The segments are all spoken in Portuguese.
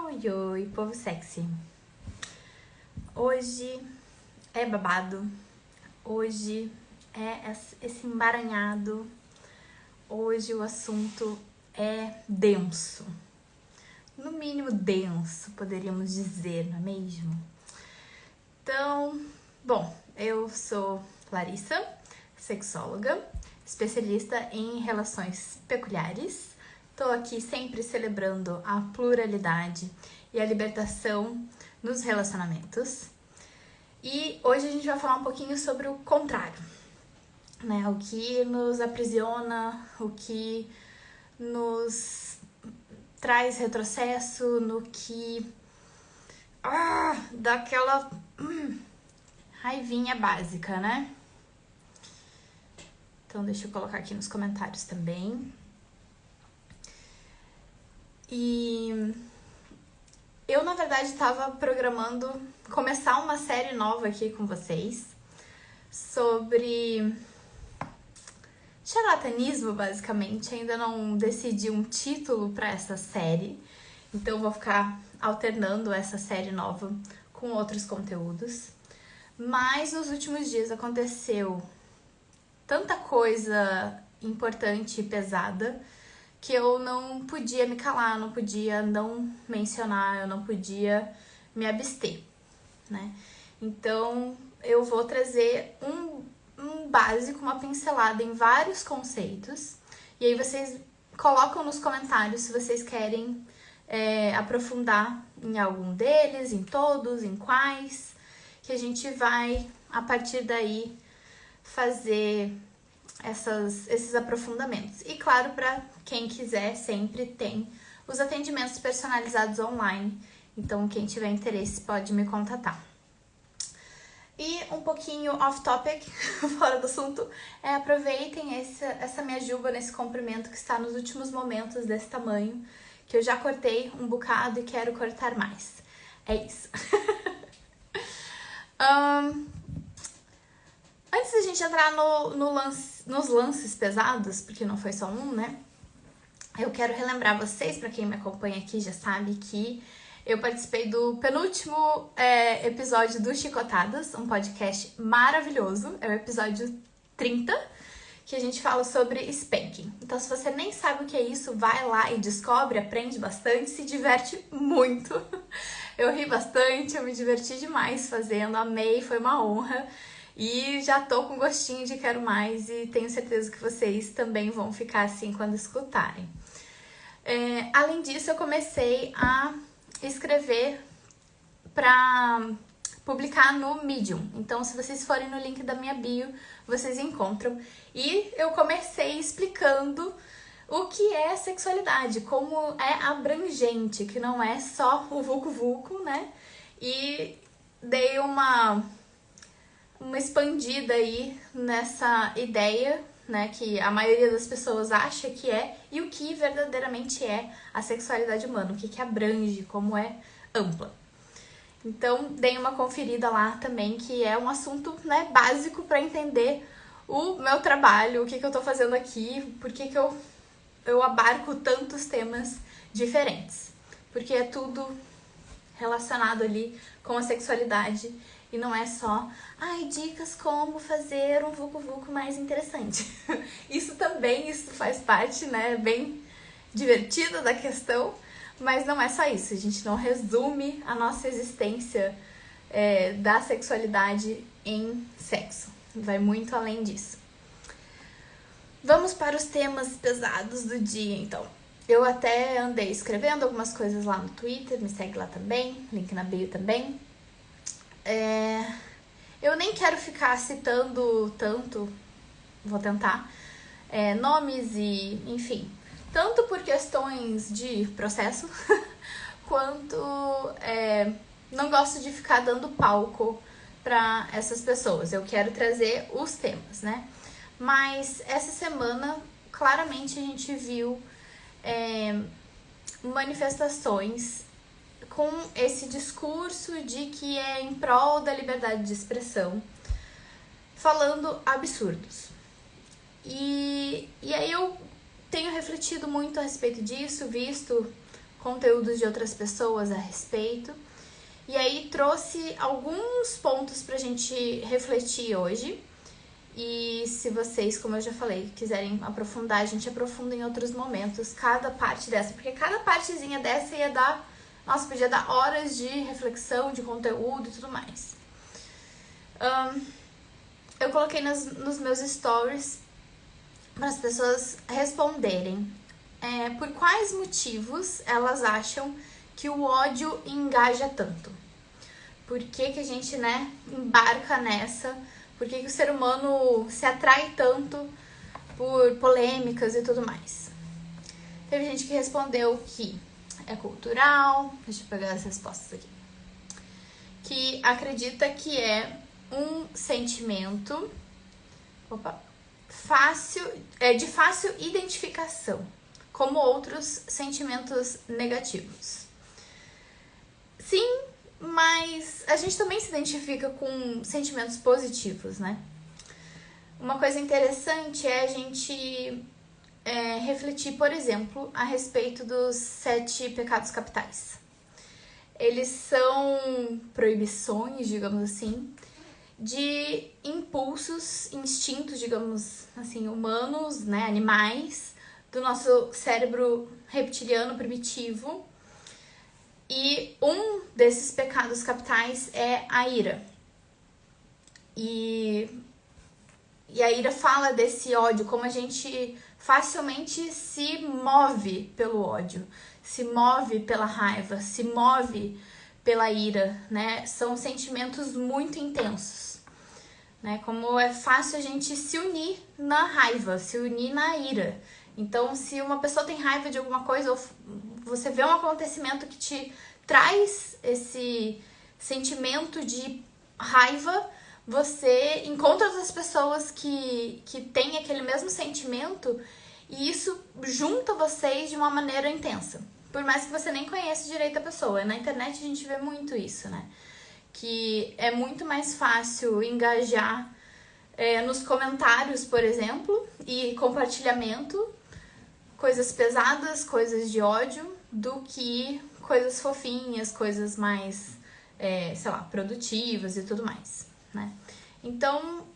Oi, oi, povo sexy. Hoje é babado, hoje é esse emaranhado, hoje o assunto é denso. No mínimo denso, poderíamos dizer, não é mesmo? Então, bom, eu sou Larissa, sexóloga, especialista em relações peculiares. Estou aqui sempre celebrando a pluralidade e a libertação nos relacionamentos. E hoje a gente vai falar um pouquinho sobre o contrário, né? O que nos aprisiona, o que nos traz retrocesso, no que dá aquela raivinha básica, né? Então deixa eu colocar aqui nos comentários também. E eu, na verdade, estava programando começar uma série nova aqui com vocês sobre charlatanismo, basicamente. Ainda não decidi um título para essa série, então vou ficar alternando essa série nova com outros conteúdos. Mas nos últimos dias aconteceu tanta coisa importante e pesada que eu não podia me calar, não podia não mencionar, eu não podia me abster, né? Então, eu vou trazer um básico, uma pincelada em vários conceitos, e aí vocês colocam nos comentários se vocês querem aprofundar em algum deles, em todos, em quais, que a gente vai, a partir daí, fazer esses aprofundamentos. E claro, para quem quiser, sempre tem os atendimentos personalizados online, então quem tiver interesse pode me contatar. E um pouquinho off-topic, fora do assunto, aproveitem essa minha juba nesse comprimento que está nos últimos momentos desse tamanho, que eu já cortei um bocado e quero cortar mais. É isso. Antes da gente entrar nos lances pesados, porque não foi só um, né? Eu quero relembrar vocês, para quem me acompanha aqui já sabe que eu participei do penúltimo episódio do Chicotadas, um podcast maravilhoso. É o episódio 30, que a gente fala sobre spanking. Então, se você nem sabe o que é isso, vai lá e descobre, aprende bastante, se diverte muito. Eu ri bastante, eu me diverti demais fazendo, amei, foi uma honra. E já tô com gostinho de quero mais e tenho certeza que vocês também vão ficar assim quando escutarem. Além disso, eu comecei a escrever para publicar no Medium. Então, se vocês forem no link da minha bio, vocês encontram. E eu comecei explicando o que é sexualidade, como é abrangente, que não é só o vucu-vucu, né? E dei uma expandida aí nessa ideia, né, que a maioria das pessoas acha que é, e o que verdadeiramente é a sexualidade humana, o que abrange, como é ampla. Então, dei uma conferida lá também, que é um assunto, né, básico para entender o meu trabalho, o que eu tô fazendo aqui, por que eu abarco tantos temas diferentes. Porque é tudo relacionado ali com a sexualidade e não é só, dicas como fazer um vucu-vucu mais interessante. Isso faz parte, né, bem divertido da questão, mas não é só isso. A gente não resume a nossa existência da sexualidade em sexo. Vai muito além disso. Vamos para os temas pesados do dia, então. Eu até andei escrevendo algumas coisas lá no Twitter, me segue lá também, link na bio também. Eu nem quero ficar citando tanto, vou tentar, nomes e, enfim, tanto por questões de processo, quanto não gosto de ficar dando palco para essas pessoas. Eu quero trazer os temas, né? Mas essa semana, claramente, a gente viu manifestações com esse discurso de que é em prol da liberdade de expressão, falando absurdos. E aí eu tenho refletido muito a respeito disso, visto conteúdos de outras pessoas a respeito. E aí trouxe alguns pontos pra gente refletir hoje. E se vocês, como eu já falei, quiserem aprofundar, a gente aprofunda em outros momentos cada parte dessa. Porque cada partezinha dessa ia dar... Nossa, podia dar horas de reflexão, de conteúdo e tudo mais. Eu coloquei nos meus stories para as pessoas responderem por quais motivos elas acham que o ódio engaja tanto. Por que que a gente, né, embarca nessa? Por que que o ser humano se atrai tanto por polêmicas e tudo mais? Teve gente que respondeu que é cultural. Deixa eu pegar as respostas aqui. Que acredita que é um sentimento de fácil identificação, como outros sentimentos negativos. Sim, mas a gente também se identifica com sentimentos positivos, né? Uma coisa interessante é a gente refletir, por exemplo, a respeito dos 7 pecados capitais. Eles são proibições, digamos assim, de impulsos, instintos, digamos assim, humanos, né, animais, do nosso cérebro reptiliano primitivo. E um desses pecados capitais é a ira. E a ira fala desse ódio, como a gente facilmente se move pelo ódio, se move pela raiva, se move pela ira, né? São sentimentos muito intensos, né? Como é fácil a gente se unir na raiva, se unir na ira. Então, se uma pessoa tem raiva de alguma coisa, ou você vê um acontecimento que te traz esse sentimento de raiva, você encontra outras pessoas que têm aquele mesmo sentimento e isso junta vocês de uma maneira intensa. Por mais que você nem conheça direito a pessoa. Na internet a gente vê muito isso, né? Que é muito mais fácil engajar nos comentários, por exemplo, e compartilhamento, coisas pesadas, coisas de ódio, do que coisas fofinhas, coisas mais, sei lá, produtivas e tudo mais, né? Então,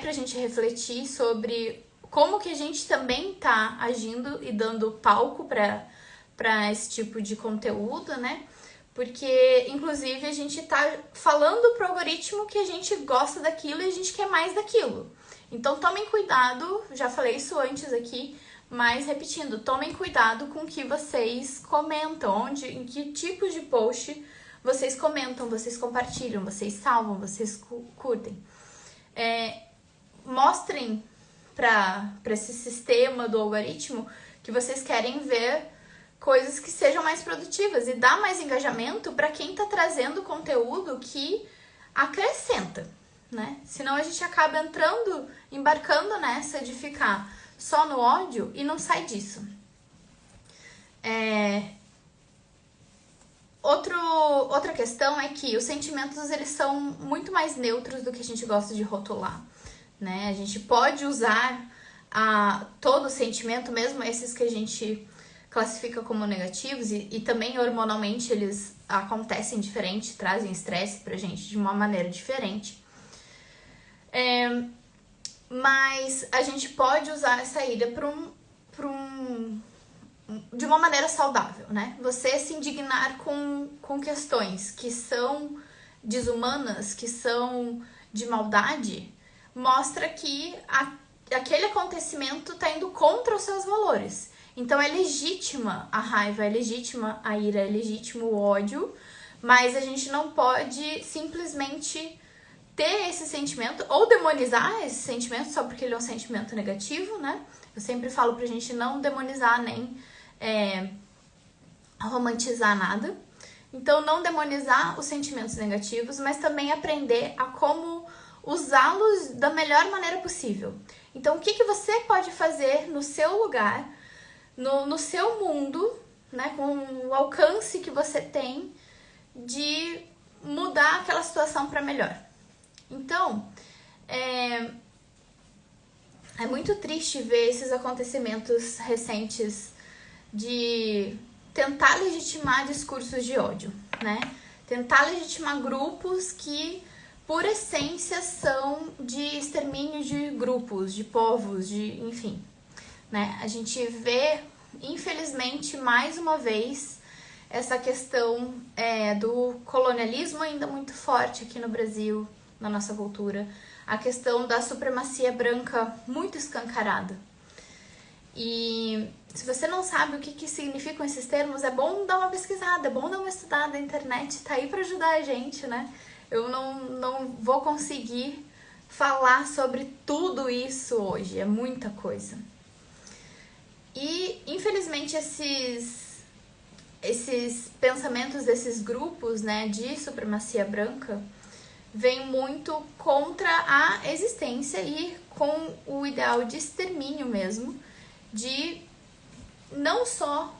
pra gente refletir sobre como que a gente também tá agindo e dando palco pra esse tipo de conteúdo, né? Porque, inclusive, a gente tá falando pro algoritmo que a gente gosta daquilo e a gente quer mais daquilo. Então, tomem cuidado, já falei isso antes aqui, mas repetindo, tomem cuidado com o que vocês comentam, em que tipo de post vocês comentam, vocês compartilham, vocês salvam, vocês curtem. Mostrem para esse sistema do algoritmo que vocês querem ver coisas que sejam mais produtivas e dá mais engajamento para quem está trazendo conteúdo que acrescenta, né? Senão a gente acaba embarcando nessa de ficar só no ódio e não sai disso. Outra questão é que os sentimentos eles são muito mais neutros do que a gente gosta de rotular, né? A gente pode usar todo sentimento, mesmo esses que a gente classifica como negativos, e também hormonalmente eles acontecem diferente, trazem estresse pra gente de uma maneira diferente. Mas a gente pode usar essa ira de uma maneira saudável, né? Você se indignar com questões que são desumanas, que são de maldade, mostra que aquele acontecimento está indo contra os seus valores. Então é legítima a raiva, é legítima a ira, é legítimo o ódio, mas a gente não pode simplesmente ter esse sentimento ou demonizar esse sentimento só porque ele é um sentimento negativo, né? Eu sempre falo pra gente não demonizar nem romantizar nada. Então, não demonizar os sentimentos negativos, mas também aprender a como usá-los da melhor maneira possível. Então, o que você pode fazer no seu lugar, no seu mundo, né, com o alcance que você tem de mudar aquela situação para melhor. Então, é muito triste ver esses acontecimentos recentes de tentar legitimar discursos de ódio, né? Tentar legitimar grupos que, por essência, são de extermínio de grupos, de povos, enfim, né? A gente vê, infelizmente, mais uma vez, essa questão do colonialismo ainda muito forte aqui no Brasil, na nossa cultura, a questão da supremacia branca muito escancarada. E se você não sabe o que significam esses termos, é bom dar uma pesquisada, é bom dar uma estudada, a internet tá aí para ajudar a gente, né? Eu não vou conseguir falar sobre tudo isso hoje, é muita coisa. E, infelizmente, esses pensamentos desses grupos, né, de supremacia branca, vêm muito contra a existência e com o ideal de extermínio mesmo, de não só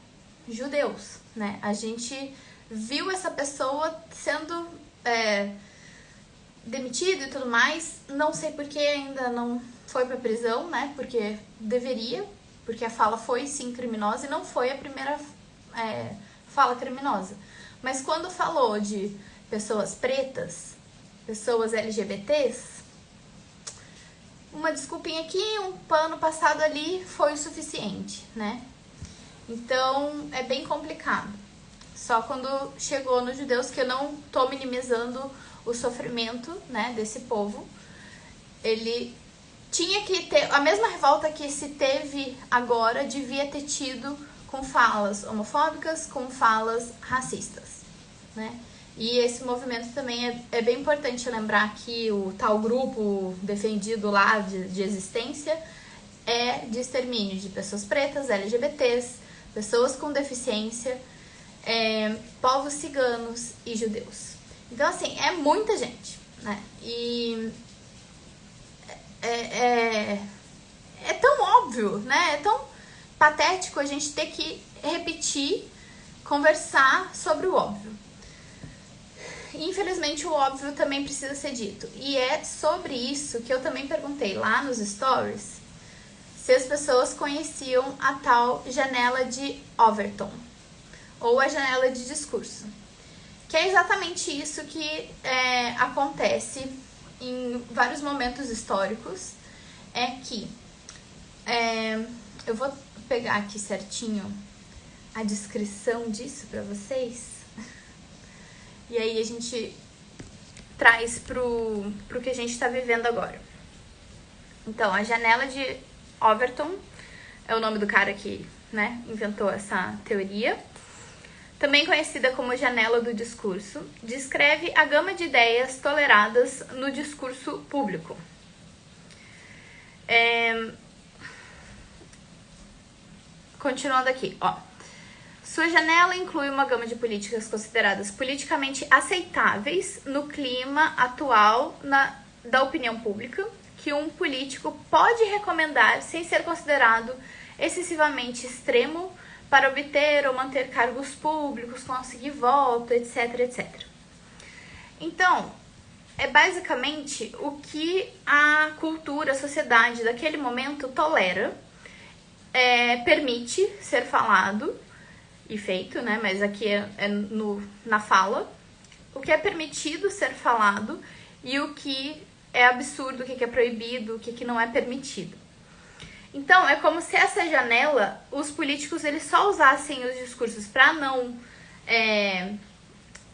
judeus, né? A gente viu essa pessoa sendo demitido e tudo mais, não sei por que ainda não foi pra prisão, né? Porque deveria, porque a fala foi sim criminosa e não foi a primeira fala criminosa. Mas quando falou de pessoas pretas, pessoas LGBTs, uma desculpinha aqui, um pano passado ali foi o suficiente, né? Então, é bem complicado. Só quando chegou nos judeus, que eu não tô minimizando o sofrimento, né, desse povo, ele tinha que ter, a mesma revolta que se teve agora, devia ter tido com falas homofóbicas, com falas racistas, né? E esse movimento também é bem importante lembrar que o tal grupo defendido lá de existência é de extermínio de pessoas pretas, LGBTs, pessoas com deficiência, povos ciganos e judeus. Então, assim, é muita gente, né? E é tão óbvio, né? É tão patético a gente ter que repetir, conversar sobre o óbvio. Infelizmente, o óbvio também precisa ser dito. E é sobre isso que eu também perguntei lá nos stories se as pessoas conheciam a tal janela de Overton, ou a janela de discurso. Que é exatamente isso que acontece em vários momentos históricos. É que eu vou pegar aqui certinho a descrição disso para vocês. E aí a gente traz pro que a gente está vivendo agora. Então, a janela de Overton é o nome do cara que, né, inventou essa teoria. Também conhecida como janela do discurso, descreve a gama de ideias toleradas no discurso público. Continuando aqui, ó. Sua janela inclui uma gama de políticas consideradas politicamente aceitáveis no clima atual da opinião pública, que um político pode recomendar sem ser considerado excessivamente extremo para obter ou manter cargos públicos, conseguir voto, etc, etc. Então, é basicamente o que a cultura, a sociedade daquele momento tolera, permite ser falado e feito, né? Mas aqui na fala, o que é permitido ser falado e o que é absurdo, o que é proibido, o que não é permitido. Então, é como se essa janela, os políticos eles só usassem os discursos para não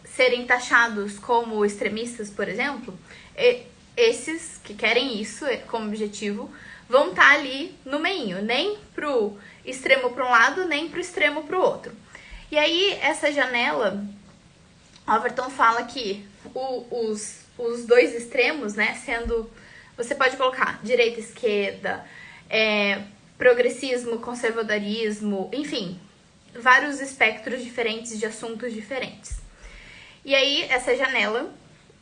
serem taxados como extremistas, por exemplo. Esses que querem isso como objetivo vão estar ali no meio, nem pro extremo para um lado, nem pro extremo para o outro. E aí, essa janela, Overton fala que os dois extremos, né, sendo, você pode colocar direita, esquerda, progressismo, conservadorismo, enfim, vários espectros diferentes de assuntos diferentes. E aí, essa janela,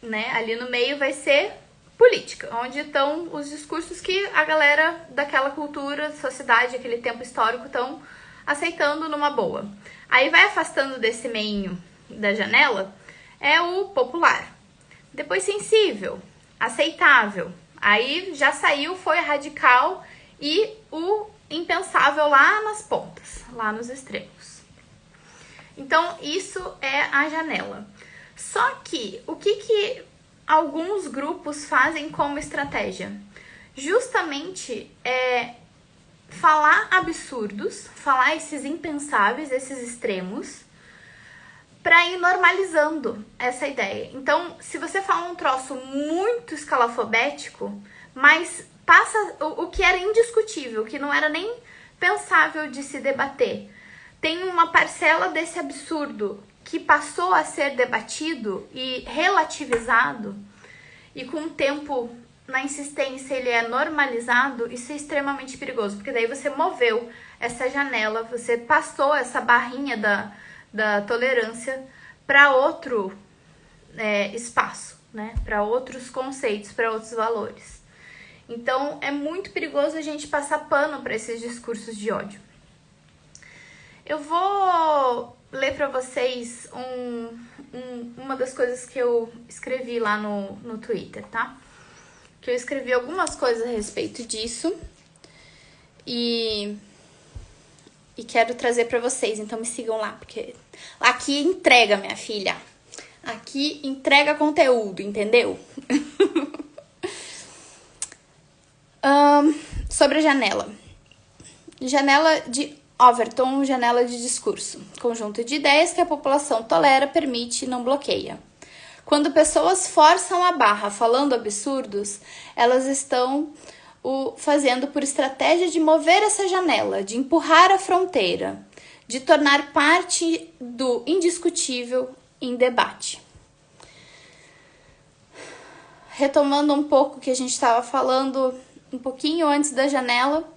né, ali no meio vai ser política, onde estão os discursos que a galera daquela cultura, sociedade, aquele tempo histórico estão aceitando numa boa. Aí vai afastando desse meio da janela o popular. Depois sensível, aceitável. Aí já saiu, foi radical e o impensável lá nas pontas, lá nos extremos. Então, isso é a janela. Só que, o que alguns grupos fazem como estratégia? Justamente falar absurdos, falar esses impensáveis, esses extremos, para ir normalizando essa ideia. Então, se você fala um troço muito escalafobético, mas passa o que era indiscutível, que não era nem pensável de se debater, tem uma parcela desse absurdo que passou a ser debatido e relativizado, e com o tempo, na insistência, ele é normalizado, isso é extremamente perigoso, porque daí você moveu essa janela, você passou essa barrinha da tolerância para outro espaço, né? Para outros conceitos, para outros valores. Então, é muito perigoso a gente passar pano para esses discursos de ódio. Eu vou ler para vocês uma das coisas que eu escrevi lá no Twitter, tá? Que eu escrevi algumas coisas a respeito disso e quero trazer para vocês, então me sigam lá, porque aqui entrega, minha filha. Aqui entrega conteúdo, entendeu? Sobre a janela. Janela de Overton, janela de discurso. Conjunto de ideias que a população tolera, permite e não bloqueia. Quando pessoas forçam a barra falando absurdos, elas estão fazendo por estratégia de mover essa janela, de empurrar a fronteira, de tornar parte do indiscutível em debate. Retomando um pouco o que a gente estava falando um pouquinho antes da janela,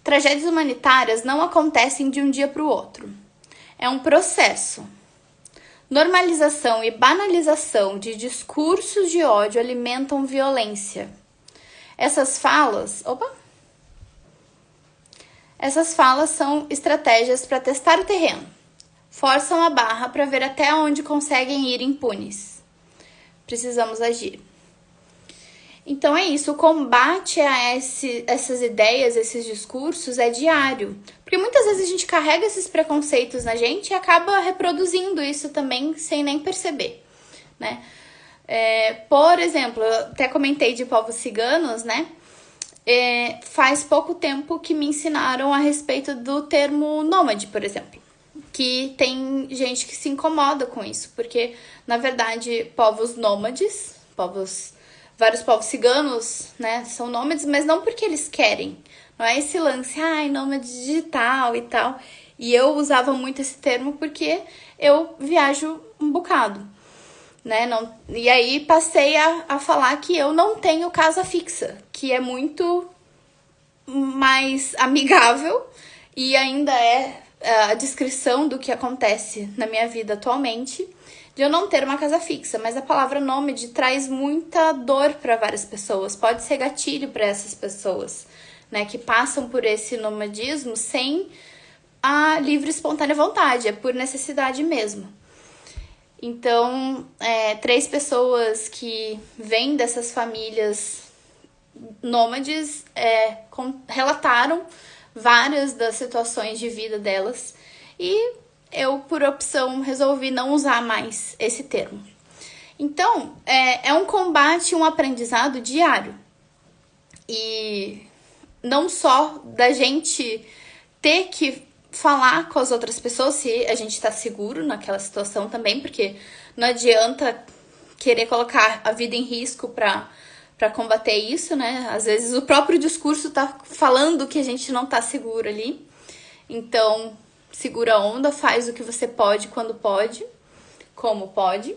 tragédias humanitárias não acontecem de um dia para o outro. É um processo. Normalização e banalização de discursos de ódio alimentam violência. Essas falas são estratégias para testar o terreno. Forçam a barra para ver até onde conseguem ir impunes. Precisamos agir. Então é isso, o combate a essas ideias, esses discursos é diário. Porque muitas vezes a gente carrega esses preconceitos na gente e acaba reproduzindo isso também sem nem perceber, né? Por exemplo, eu até comentei de povos ciganos, né? Faz pouco tempo que me ensinaram a respeito do termo nômade, por exemplo. Que tem gente que se incomoda com isso, porque, na verdade, povos nômades, vários povos ciganos, né, são nômades, mas não porque eles querem. Não é esse lance, nômade digital e tal. E eu usava muito esse termo porque eu viajo um bocado, né? E aí passei a falar que eu não tenho casa fixa, que é muito mais amigável e ainda é a descrição do que acontece na minha vida atualmente, de eu não ter uma casa fixa, mas a palavra nômade traz muita dor para várias pessoas, pode ser gatilho para essas pessoas, né, que passam por esse nomadismo sem a livre e espontânea vontade, é por necessidade mesmo. Então, 3 pessoas que vêm dessas famílias nômades relataram várias das situações de vida delas e eu, por opção, resolvi não usar mais esse termo. Então, é um combate, um aprendizado diário. E não só da gente ter que falar com as outras pessoas se a gente tá seguro naquela situação também, porque não adianta querer colocar a vida em risco para combater isso, né? Às vezes o próprio discurso tá falando que a gente não tá seguro ali. Então, segura a onda, faz o que você pode, quando pode, como pode.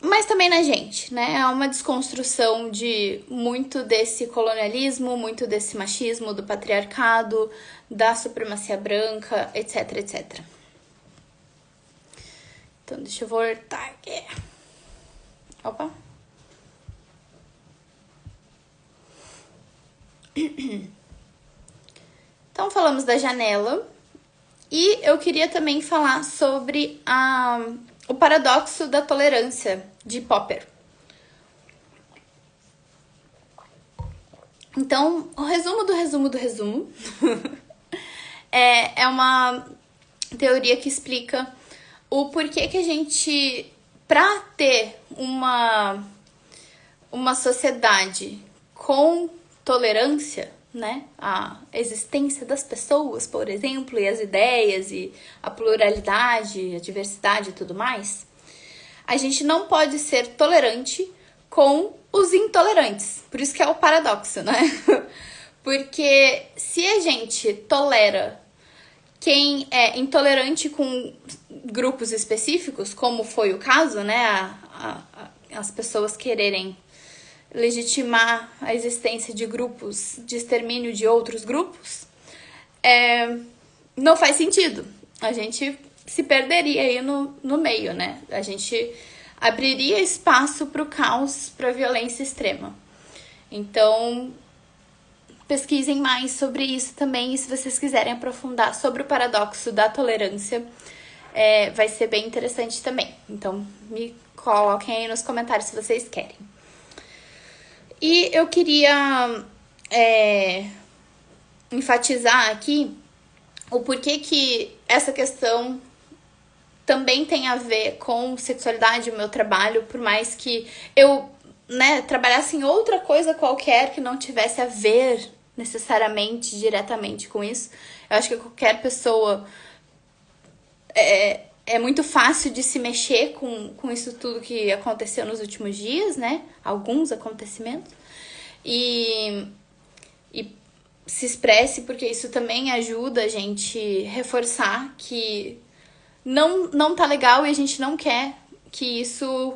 Mas também na gente, né? É uma desconstrução de muito desse colonialismo, muito desse machismo, do patriarcado, da supremacia branca, etc, etc. Então, deixa eu voltar aqui. Opa. Então, falamos da janela. E eu queria também falar sobre o paradoxo da tolerância de Popper. Então, o resumo do resumo do resumo é uma teoria que explica o porquê que a gente, para ter uma sociedade com tolerância, né, a existência das pessoas, por exemplo, e as ideias, e a pluralidade, a diversidade e tudo mais, a gente não pode ser tolerante com os intolerantes. Por isso que é o paradoxo, né? Porque se a gente tolera quem é intolerante com grupos específicos, como foi o caso, né? As pessoas quererem legitimar a existência de grupos de extermínio de outros grupos, não faz sentido. A gente se perderia aí no meio, né? A gente abriria espaço para o caos, para a violência extrema. Então, pesquisem mais sobre isso também, e se vocês quiserem aprofundar sobre o paradoxo da tolerância, vai ser bem interessante também. Então, me coloquem aí nos comentários se vocês querem. E eu queria enfatizar aqui o porquê que essa questão também tem a ver com sexualidade, o meu trabalho, por mais que eu, né, trabalhasse em outra coisa qualquer que não tivesse a ver necessariamente, diretamente com isso. Eu acho que qualquer pessoa é muito fácil de se mexer com isso tudo que aconteceu nos últimos dias, né? Alguns acontecimentos. E se expresse, porque isso também ajuda a gente reforçar que não tá legal e a gente não quer que isso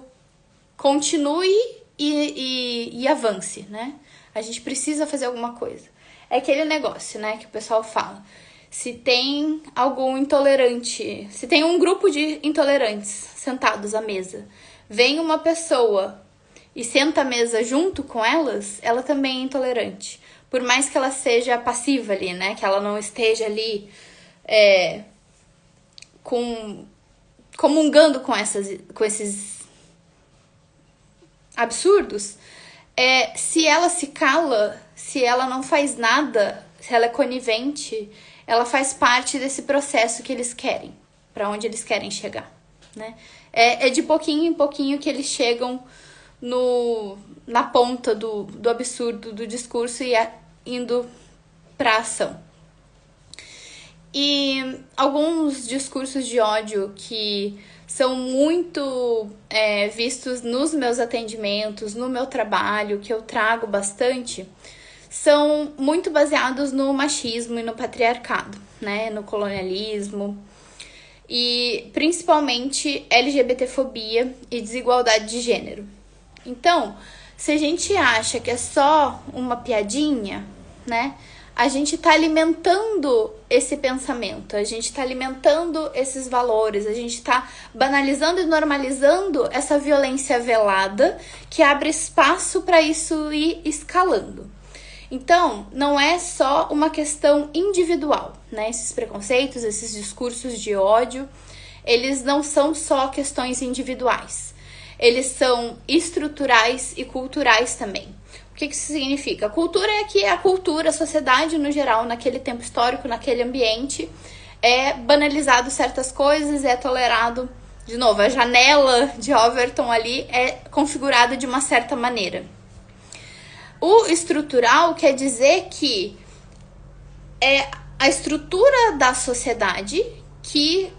continue e avance, né? A gente precisa fazer alguma coisa. É aquele negócio, né, que o pessoal fala. Se tem algum intolerante, se tem um grupo de intolerantes sentados à mesa, vem uma pessoa e senta à mesa junto com elas, ela também é intolerante. Por mais que ela seja passiva ali, né, que ela não esteja ali comungando com esses absurdos, se ela se cala, se ela não faz nada, se ela é conivente, ela faz parte desse processo que eles querem, para onde eles querem chegar, né? É de pouquinho em pouquinho que eles chegam na ponta do absurdo do discurso e indo para ação. E alguns discursos de ódio que são muito vistos nos meus atendimentos, no meu trabalho, que eu trago bastante, são muito baseados no machismo e no patriarcado, né? No colonialismo e principalmente LGBTfobia e desigualdade de gênero. Então, se a gente acha que é só uma piadinha, né? A gente tá alimentando esse pensamento, a gente tá alimentando esses valores, a gente tá banalizando e normalizando essa violência velada que abre espaço para isso ir escalando. Então, não é só uma questão individual, né? Esses preconceitos, esses discursos de ódio, eles não são só questões individuais. Eles são estruturais e culturais também. O que isso significa? Cultura é que a cultura, a sociedade no geral, naquele tempo histórico, naquele ambiente, é banalizado certas coisas, é tolerado, de novo, a janela de Overton ali é configurada de uma certa maneira. O estrutural quer dizer que é a estrutura da sociedade que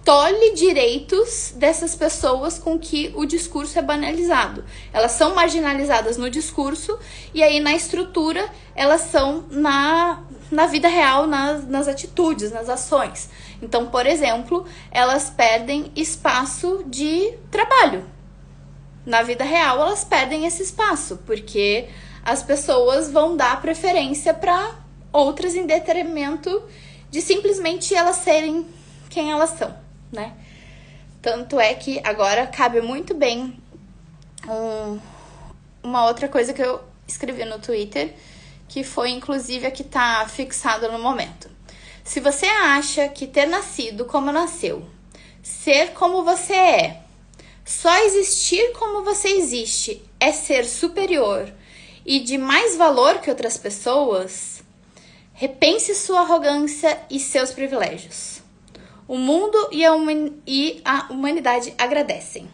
tolhe direitos dessas pessoas com que o discurso é banalizado. Elas são marginalizadas no discurso e aí na estrutura elas são na vida real, nas atitudes, nas ações. Então, por exemplo, elas perdem espaço de trabalho. Na vida real, elas perdem esse espaço, porque as pessoas vão dar preferência para outras em detrimento de simplesmente elas serem quem elas são, né? Tanto é que agora cabe muito bem uma outra coisa que eu escrevi no Twitter, que foi inclusive a que tá fixada no momento. Se você acha que ter nascido como nasceu, ser como você é, só existir como você existe é ser superior e de mais valor que outras pessoas, repense sua arrogância e seus privilégios. O mundo e a humanidade agradecem.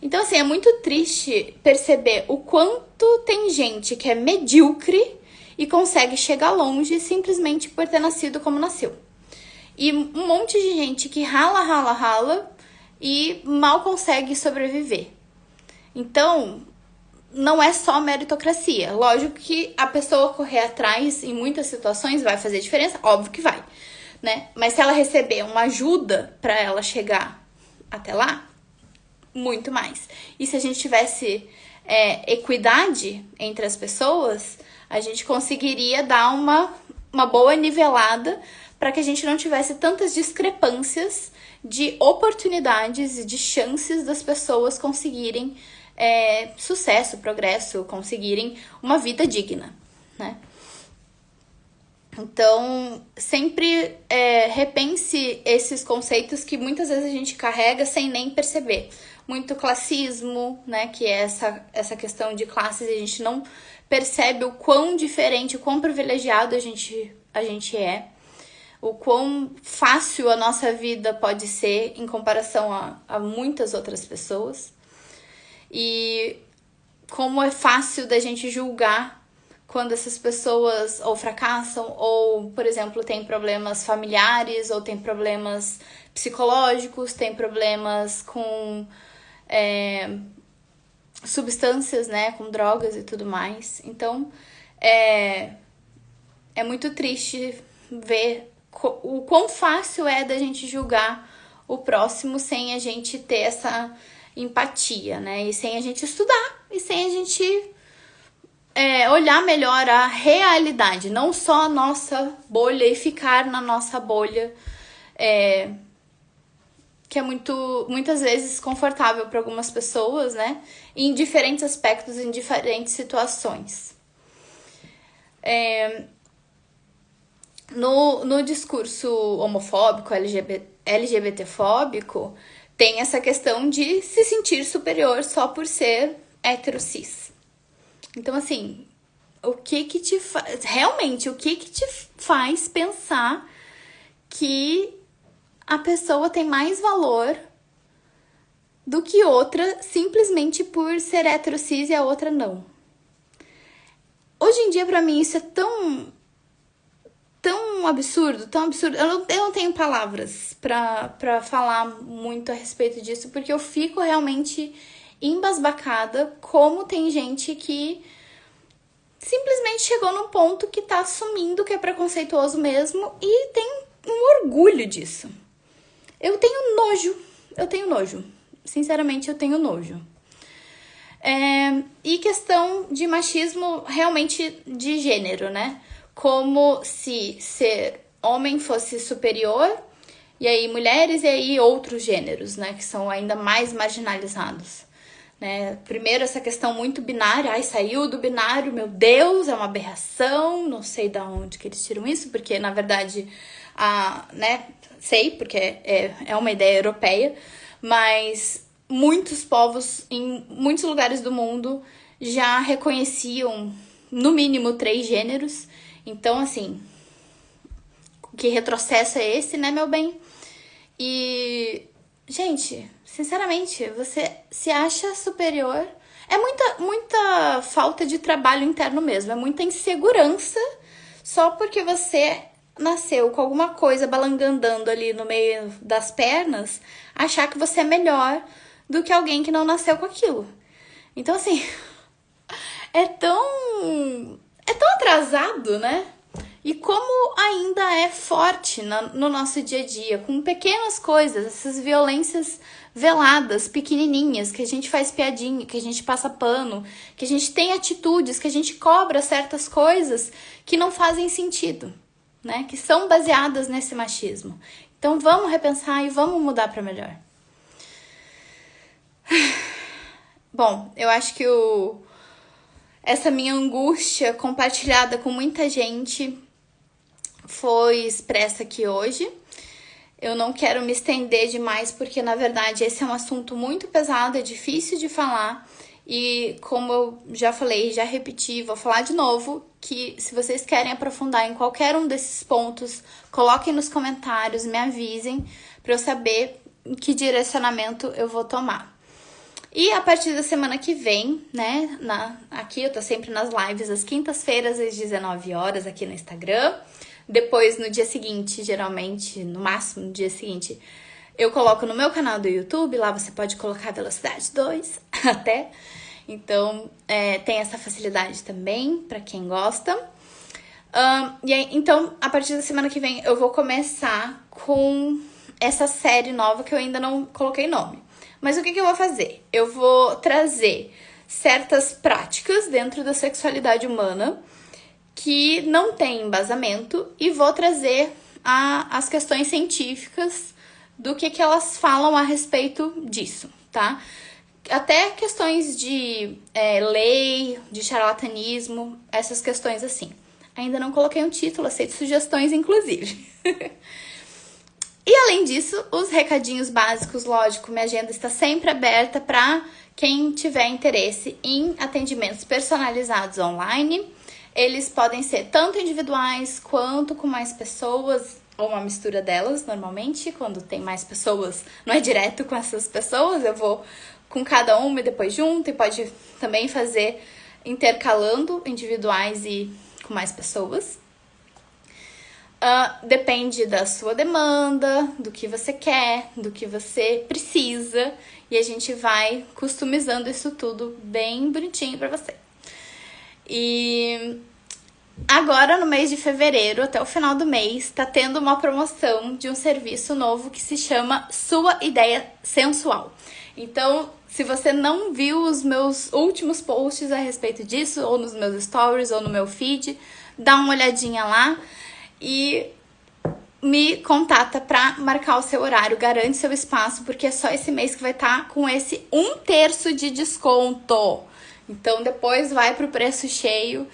Então, assim, é muito triste perceber o quanto tem gente que é medíocre e consegue chegar longe simplesmente por ter nascido como nasceu. E um monte de gente que rala e mal consegue sobreviver. Então, não é só meritocracia. Lógico que a pessoa correr atrás em muitas situações vai fazer diferença, óbvio que vai, né? Mas se ela receber uma ajuda para ela chegar até lá, muito mais. E se a gente tivesse equidade entre as pessoas, a gente conseguiria dar uma boa nivelada para que a gente não tivesse tantas discrepâncias de oportunidades e de chances das pessoas conseguirem sucesso, progresso, conseguirem uma vida digna, né? Então, sempre repense esses conceitos que muitas vezes a gente carrega sem nem perceber. Muito classismo, né? Que é essa questão de classes, a gente não percebe o quão diferente, o quão privilegiado a gente é. O quão fácil a nossa vida pode ser em comparação a muitas outras pessoas. E como é fácil da gente julgar quando essas pessoas ou fracassam, ou, por exemplo, têm problemas familiares, ou têm problemas psicológicos, têm problemas com substâncias, né, com drogas e tudo mais. Então, é muito triste ver o quão fácil é da gente julgar o próximo sem a gente ter essa empatia, né? E sem a gente estudar, e sem a gente olhar melhor a realidade, não só a nossa bolha e ficar na nossa bolha, que é muitas vezes confortável para algumas pessoas, né? Em diferentes aspectos, em diferentes situações. No discurso homofóbico, LGBTfóbico, tem essa questão de se sentir superior só por ser hétero cis. Então, assim, realmente, o que te faz pensar que a pessoa tem mais valor do que outra simplesmente por ser hétero cis e a outra não? Hoje em dia, pra mim, isso é tão absurdo, tão absurdo. Eu não tenho palavras pra falar muito a respeito disso, porque eu fico realmente embasbacada como tem gente que simplesmente chegou num ponto que tá assumindo que é preconceituoso mesmo e tem um orgulho disso. Eu tenho nojo. Sinceramente, eu tenho nojo. E questão de machismo realmente de gênero, né? Como se ser homem fosse superior, e aí mulheres e aí outros gêneros, né? Que são ainda mais marginalizados. Né? Primeiro, essa questão muito binária. Saiu do binário, meu Deus, é uma aberração. Não sei de onde que eles tiram isso, porque na verdade, né? Sei, porque é uma ideia europeia, mas muitos povos em muitos lugares do mundo já reconheciam no mínimo 3 gêneros. Então, assim, que retrocesso é esse, né, meu bem? E, gente, sinceramente, você se acha superior? É muita falta de trabalho interno mesmo, é muita insegurança só porque você nasceu com alguma coisa balangandando ali no meio das pernas, achar que você é melhor do que alguém que não nasceu com aquilo. Então, assim, é tão atrasado, né? E como ainda é forte no nosso dia a dia, com pequenas coisas, essas violências veladas, pequenininhas, que a gente faz piadinha, que a gente passa pano, que a gente tem atitudes, que a gente cobra certas coisas que não fazem sentido, né? Que são baseadas nesse machismo. Então vamos repensar e vamos mudar para melhor. Bom, eu acho que essa minha angústia compartilhada com muita gente foi expressa aqui hoje. Eu não quero me estender demais, porque na verdade esse é um assunto muito pesado, é difícil de falar E como eu já falei, já repeti, vou falar de novo, que se vocês querem aprofundar em qualquer um desses pontos, coloquem nos comentários, me avisem para eu saber que direcionamento eu vou tomar. E a partir da semana que vem, né, aqui eu tô sempre nas lives às quintas-feiras, às 19 horas, aqui no Instagram. Depois, no dia seguinte, geralmente, no máximo no dia seguinte, eu coloco no meu canal do YouTube, lá você pode colocar velocidade 2 até. Então, tem essa facilidade também, para quem gosta. E aí, então, a partir da semana que vem, eu vou começar com essa série nova que eu ainda não coloquei nome. Mas o que eu vou fazer? Eu vou trazer certas práticas dentro da sexualidade humana que não tem embasamento e vou trazer as questões científicas do que elas falam a respeito disso, tá? Até questões de lei, de charlatanismo, essas questões assim. Ainda não coloquei um título, aceito sugestões, inclusive. E além disso, os recadinhos básicos, lógico, minha agenda está sempre aberta para quem tiver interesse em atendimentos personalizados online. Eles podem ser tanto individuais quanto com mais pessoas, ou uma mistura delas, normalmente. Quando tem mais pessoas, não é direto com essas pessoas, eu vou com cada uma e depois junto, e pode também fazer intercalando individuais e com mais pessoas. Depende da sua demanda, do que você quer, do que você precisa, e a gente vai customizando isso tudo bem bonitinho pra você. E agora, no mês de fevereiro, até o final do mês, tá tendo uma promoção de um serviço novo que se chama Sua Ideia Sensual. Então, se você não viu os meus últimos posts a respeito disso, ou nos meus stories, ou no meu feed, dá uma olhadinha lá e me contata pra marcar o seu horário, garante seu espaço, porque é só esse mês que vai estar com esse 1/3 de desconto. Então, depois vai pro preço cheio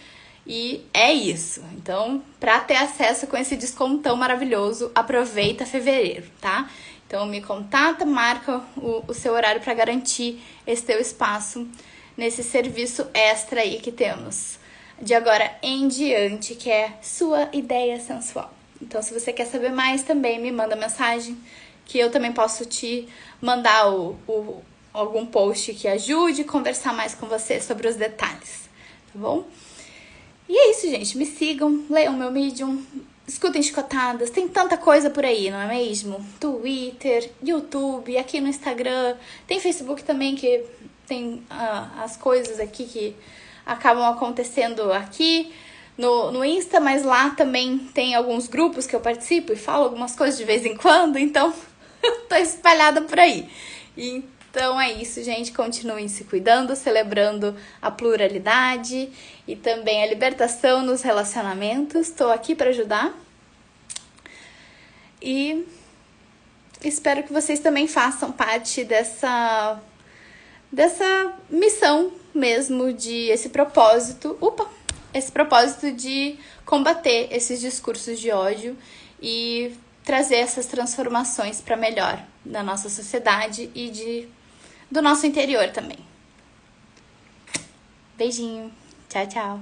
e é isso. Então, pra ter acesso com esse descontão maravilhoso, aproveita fevereiro, tá? Então, me contata, marca o seu horário pra garantir esse teu espaço nesse serviço extra aí que temos de agora em diante, que é Sua Ideia Sensual. Então, se você quer saber mais, também me manda mensagem, que eu também posso te mandar algum post que ajude a conversar mais com você sobre os detalhes, tá bom? E é isso, gente. Me sigam, leiam meu Medium, escutem chicotadas. Tem tanta coisa por aí, não é mesmo? Twitter, YouTube, aqui no Instagram. Tem Facebook também, que tem as coisas aqui que acabam acontecendo aqui no Insta, mas lá também tem alguns grupos que eu participo e falo algumas coisas de vez em quando, então tô espalhada por aí. Então é isso, gente. Continuem se cuidando, celebrando a pluralidade e também a libertação nos relacionamentos. Estou aqui para ajudar. E espero que vocês também façam parte dessa missão mesmo, esse propósito de combater esses discursos de ódio e trazer essas transformações para melhor da nossa sociedade e do nosso interior também. Beijinho. Tchau, tchau.